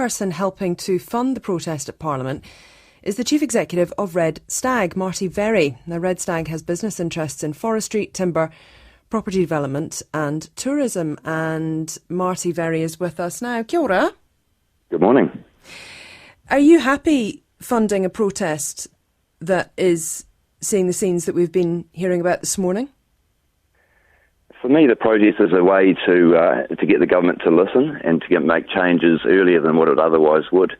person helping to fund the protest at Parliament is the Chief Executive of Red Stag, Marty Verry. Now, Red Stag has business interests in forestry, timber, property development and tourism. And Marty Verry is with us now. Kia ora. Good morning. Are you happy funding a protest that is seeing the scenes that we've been hearing about this morning? For me, the protest is a way to get the government to listen and to make changes earlier than what it otherwise would.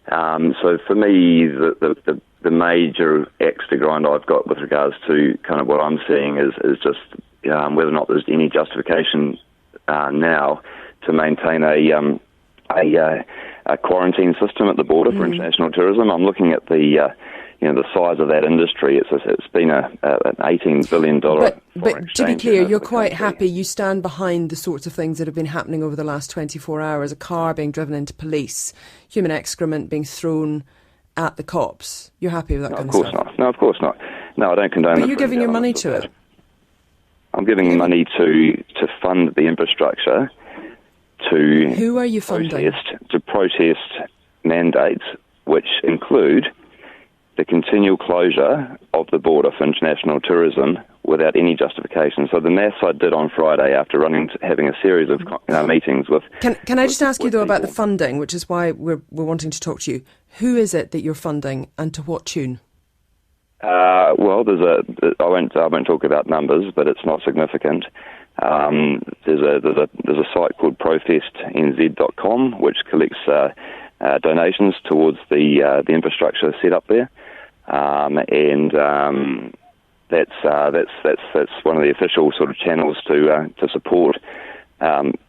So for me, the major axe to grind I've got with regards to kind of what I'm seeing is just whether or not there's any justification now to maintain a quarantine system at the border for international tourism. I'm looking at the size of that industry. It's been an $18 billion But to be clear, you're quite happy. You stand behind the sorts of things that have been happening over the last 24 hours. A car being driven into police, human excrement being thrown at the cops. You're happy with that kind of stuff? Of course not. No, of course not. No, I don't condone it. But you're giving your money to it. I'm giving money to fund the infrastructure to... Who are you funding? To protest mandates, which include the continual closure of the border for international tourism without any justification. So the maths I did on Friday after having a series of meetings with... Can I just ask you, though, about the funding, which is why we're wanting to talk to you. Who is it that you're funding and to what tune? Well, I won't talk about numbers, but it's not significant. There's a site called protestnz.com which collects donations towards the infrastructure set up there, and that's one of the official sort of channels to support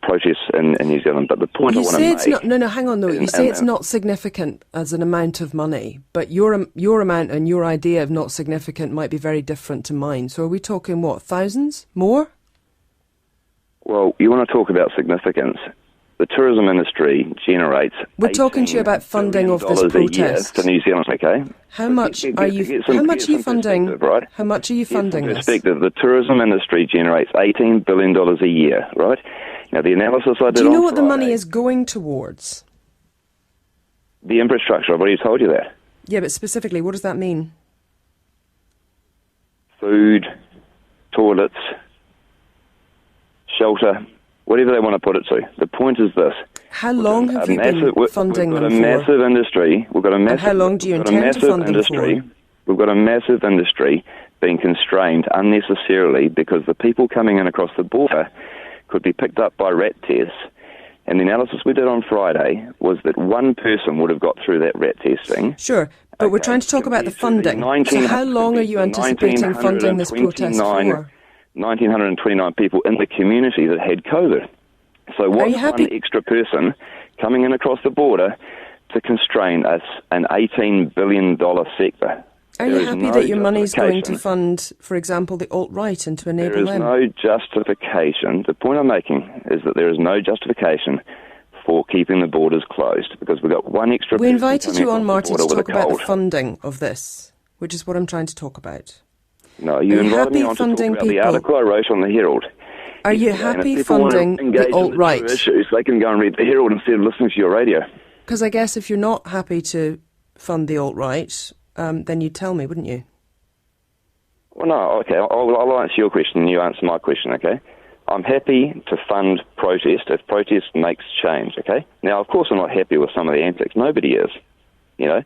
protests in New Zealand. But the point I want to make... No, hang on though. You say it's not significant as an amount of money, but your amount and your idea of not significant might be very different to mine. So are we talking, what, thousands? More? Well, you want to talk about significance. The tourism industry generates... We're talking to you about funding of this protest. To New Zealand, okay? How much are you funding? Right? How much are you funding this? Perspective, the tourism industry generates $18 billion a year, right? Now, the analysis I did on Friday... Do you know what the money is going towards? The infrastructure. I've already told you that. Yeah, but specifically, what does that mean? Food, toilets, shelter... whatever they want to put it to. The point is this. How long have you been funding them for? We've got a massive industry. And how long do you intend to fund them for? We've got a massive industry being constrained unnecessarily because the people coming in across the border could be picked up by rat tests. And the analysis we did on Friday was that one person would have got through that rat testing. Sure, but we're trying to talk about the funding. So how long are you anticipating funding this protest for? 1,929 people in the community that had COVID. So what's one extra person coming in across the border to constrain us an $18 billion sector? Are you happy that your money's going to fund, for example, the alt-right and to enable them? There is no justification. The point I'm making is that there is no justification for keeping the borders closed because we've got one extra person. We invited you on, Marty, to talk about the funding of this, which is what I'm trying to talk about. No, you invited me on to talk about the article I wrote on the Herald. Are you happy funding the alt-right? Issues, they can go and read the Herald instead of listening to your radio. Because I guess if you're not happy to fund the alt-right, then you'd tell me, wouldn't you? Well, no, okay, I'll answer your question and you answer my question, okay? I'm happy to fund protest if protest makes change, okay? Now, of course I'm not happy with some of the antics. Nobody is, you know?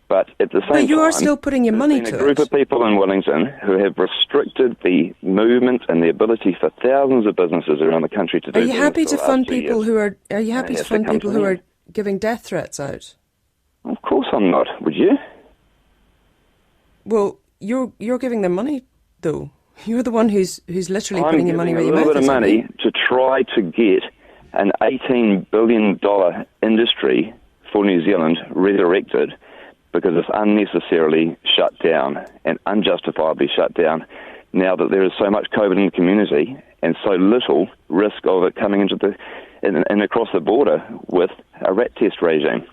But at the same time... But you are still putting your money to it. There's been a group of people in Wellington who have restricted the movement and the ability for thousands of businesses around the country to do... Are you happy to fund people who are... Are you happy to fund people who are giving death threats out? Of course I'm not. Would you? Well, you're giving them money, though. You're the one who's literally putting your money where your mouth is. I'm giving a little bit of money to try to get an $18 billion industry for New Zealand resurrected because it's unnecessarily shut down and unjustifiably shut down now that there is so much COVID in the community and so little risk of it coming into and across the border with a rat test regime.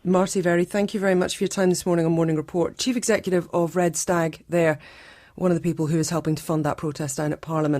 Marty Verry, thank you very much for your time this morning on Morning Report. Chief Executive of Red Stag there, one of the people who is helping to fund that protest down at Parliament.